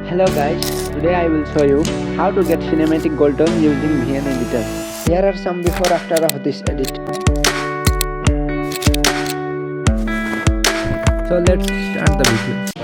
Hello guys, today I will show you how to get cinematic gold tone using VN editor. Here are some before after of this edit. So let's start the video.